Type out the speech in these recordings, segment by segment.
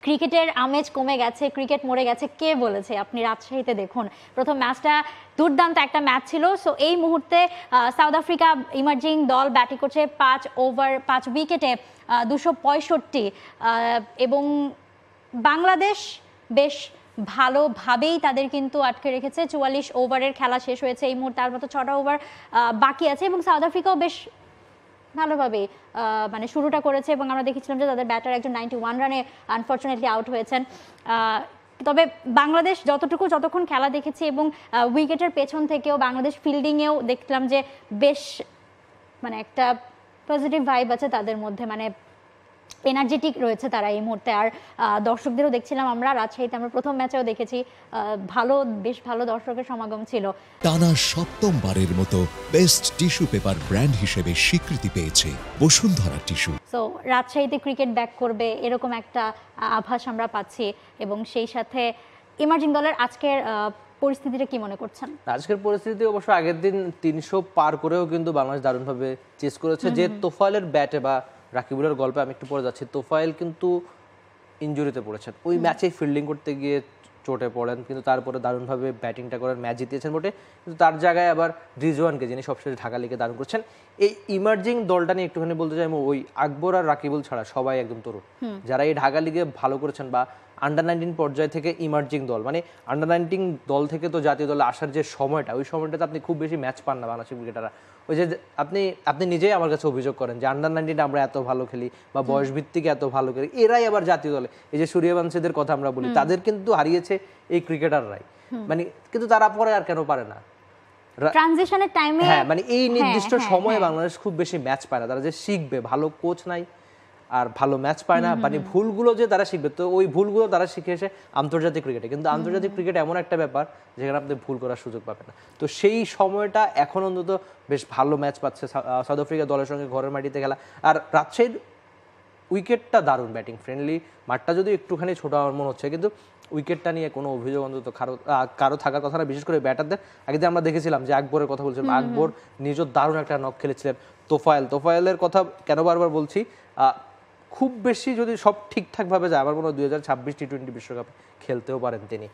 ক্রিকেটের আমেজ কমে গেছে, ক্রিকেট মরে গেছে, কে বলেছে? আপনি রাজশাহীতে দেখুন, প্রথম ম্যাচটা দুর্দান্ত একটা ম্যাচ ছিল। সো এই মুহূর্তে সাউথ আফ্রিকা ইমার্জিং দল ব্যাটিং করছে 5 উইকেটে 265, এবং বাংলাদেশ বেশ ভালোভাবেই তাদের কিন্তু আটকে রেখেছে। 44 ওভারের খেলা শেষ হয়েছে এই মুহূর্তে, আর মতো 6টা ওভার বাকি আছে, এবং সাউথ আফ্রিকাও বেশ ভালোভাবে মানে শুরুটা করেছে, এবং আমরা দেখেছিলাম যে তাদের ব্যাটার একজন 91 রানে আনফর্চুনেটলি আউট হয়েছেন। তবে বাংলাদেশ যতক্ষণ খেলা দেখেছি, এবং উইকেটের পেছন থেকেও বাংলাদেশ ফিল্ডিংয়েও দেখলাম যে বেশ মানে একটা পজিটিভ ভাইব আছে তাদের মধ্যে, মানে এনার্জেটিক রয়েছে তারা এই মুহূর্তে। আর দর্শকদেরও দেখছিলাম আমরা রাজশাহীতে, আমরা প্রথম ম্যাচেও দেখেছি বেশ ভালো দর্শকের সমাগম ছিল। টানা সপ্তমবারের মতো বেস্ট টিস্যু পেপার ব্র্যান্ড হিসেবে স্বীকৃতি পেয়েছে বসুন্ধরা টিস্যু। সো রাজশাহীতে ক্রিকেট ব্যাক করবে এরকম একটা আভাস আমরা পাচ্ছি, এবং সেই সাথে ইমার্জিং দলের আজকের পরিস্থিতিটা কি মনে করছেন? আজকের পরিস্থিতি অবশ্য আগের দিন 300 পার করেও কিন্তু বাংলাদেশ দারুণভাবে চেস করেছে। যে তোফায়েলের ব্যাটে বা রাকিবুলের গল্পে আমি একটু পরে যাচ্ছি, তোফায়েল কিন্তু ইনজুরিতে পড়েছেন, ওই ম্যাচে ফিল্ডিং করতে গিয়ে চোটে পড়েন, কিন্তু তারপরে দারুণভাবে ব্যাটিংটা করেন, ম্যাচ জিতিয়েছেন বটে, কিন্তু তার জায়গায় আবার রিজওয়ানকে, যিনি সবশেষে ঢাকা লিগে দারুণ করছেন। এই ইমার্জিং দলটা নিয়ে একটুখানি বলতে চাই, ওই আকবর আর রাকিবুল ছাড়া সবাই একদম তরুণ, যারা এই ঢাকা লিগে ভালো করেছেন, বা আন্ডার-19 পর্যায় থেকে ইমার্জিং দল, মানে আন্ডার-19 দল থেকে তো জাতীয় দলে আসার যে সময়টা, ওই সময়টাতে আপনি খুব বেশি ম্যাচ পান না বাংলাদেশের ক্রিকেটাররা। ওই যে আপনি নিজেই আমার কাছে অভিযোগ করেন যে আন্ডার-19 আমরা এত ভালো খেলি বা বয়স ভিত্তিকে এত ভালো খেলি, এরাই আবার জাতীয় দলে, এই যে সূর্যবংশীদের কথা আমরা বলি, তাদের কিন্তু হারিয়েছে এই ক্রিকেটাররাই, মানে কিন্তু তারা পরে আর কেন পারে না ট্রানজিশনের টাইমে। হ্যাঁ, মানে এই নির্দিষ্ট সময়ে বাংলাদেশ খুব বেশি ম্যাচ পায় না, তারা যে শিখবে, ভালো কোচ নাই আর ভালো ম্যাচ পায় না, মানে ভুলগুলো যে তারা শিখবে, তো ওই ভুলগুলো তারা শিখে এসে আন্তর্জাতিক ক্রিকেটে, কিন্তু আন্তর্জাতিক ক্রিকেট এমন একটা ব্যাপার যেখানে আপনি ভুল করার সুযোগ পাবেন না। তো সেই সময়টা এখন অন্তত বেশ ভালো ম্যাচ পাচ্ছে সাউথ আফ্রিকা দলের সঙ্গে ঘরের মাটিতে খেলা। আর রাজশাহীর উইকেটটা দারুণ, ব্যাটিং ফ্রেন্ডলি, মাঠটা যদি একটুখানি ছোট আমার মনে হচ্ছে, কিন্তু উইকেটটা নিয়ে কোনো অভিযোগ অন্তত কারো থাকার কথা না। বিশেষ করে ব্যাটারদের আগে যে আমরা দেখেছিলাম যে আকবরের কথা বলছিলাম, আকবর নিজের দারুণ একটা নক খেলেছিলেন। তোফায়েলের কথা কেন বারবার বলছি, খুব বেশি যদি সব ঠিকঠাকভাবে যায়, আমার মনে হয় 2026 টি-20 বিশ্বকাপে খেলতেও পারেন তিনি।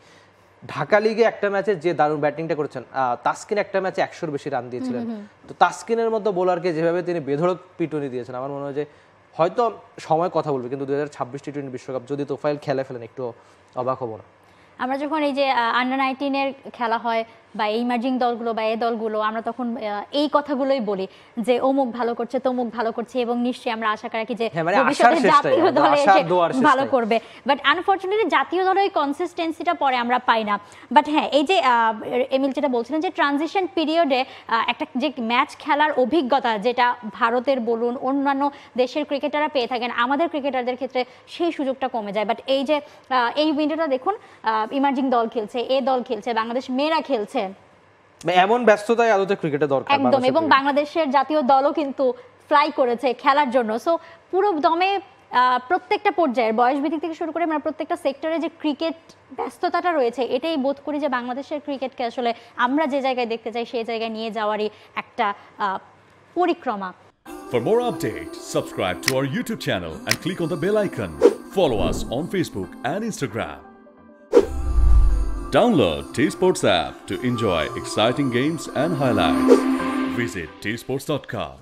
ঢাকা লিগে একটা ম্যাচে যে দারুণ ব্যাটিংটা করেছেন, তাসকিন একটা ম্যাচে 100-র বেশি রান দিয়েছিলেন, তো তাসকিনের মতো বোলারকে যেভাবে তিনি বেধড়ক পিটুনি দিয়েছেন, আমার মনে হয় যে হয়তো সময় কথা বলবে, কিন্তু 2026 টি-20 বিশ্বকাপ যদি তোফায়েল খেলে ফেলেন একটু অবাক হবো না। আমরা যখন এই যে আন্ডার-19 খেলা হয় বা ইমার্জিং দলগুলো বা এই দলগুলো, আমরা তখন এই কথাগুলোই বলি যে অমুক ভালো করছে, তমুক ভালো করছে, এবং নিশ্চয়ই আমরা আশা রাখি যে ভবিষ্যতে জাতীয় দলে এসে ভালো করবে। বাট আনফরচুনেটলি জাতীয় দলে ওই কনসিস্টেন্সিটা পরে আমরা পাই না। বাট হ্যাঁ, এই যে এমিল যেটা বলছিলেন যে ট্রানজিশন পিরিয়ডে একটা যে ম্যাচ খেলার অভিজ্ঞতা, যেটা ভারতের বলুন অন্যান্য দেশের ক্রিকেটাররা পেয়ে থাকেন, আমাদের ক্রিকেটারদের ক্ষেত্রে সেই সুযোগটা কমে যায়। বাট এই যে এই উইন্ডোটা দেখুন, ইমার্জিং দল খেলছে, এ দল খেলছে, বাংলাদেশ মেয়েরা খেলছে, এমন ব্যস্ততায় আদতে ক্রিকেটে দরকার একদম, এবং বাংলাদেশের জাতীয় দলও কিন্তু ফ্লাই করেছে খেলার জন্য। সো পুরো দমে প্রত্যেকটা পর্যায়ের বয়স ভিত্তিক থেকে শুরু করে আমরা প্রত্যেকটা সেক্টরে যে ক্রিকেট ব্যস্ততাটা রয়েছে, এটাই বোধ করি যে বাংলাদেশের ক্রিকেটকে আসলে আমরা যে জায়গায় দেখতে চাই সেই জায়গায় নিয়ে যাওয়ারই একটা পরিক্রমা। For more updates, subscribe to our YouTube channel and click on the bell icon. Follow us on Facebook and Instagram. Download T-Sports app to enjoy exciting games and highlights. Visit tsports.com.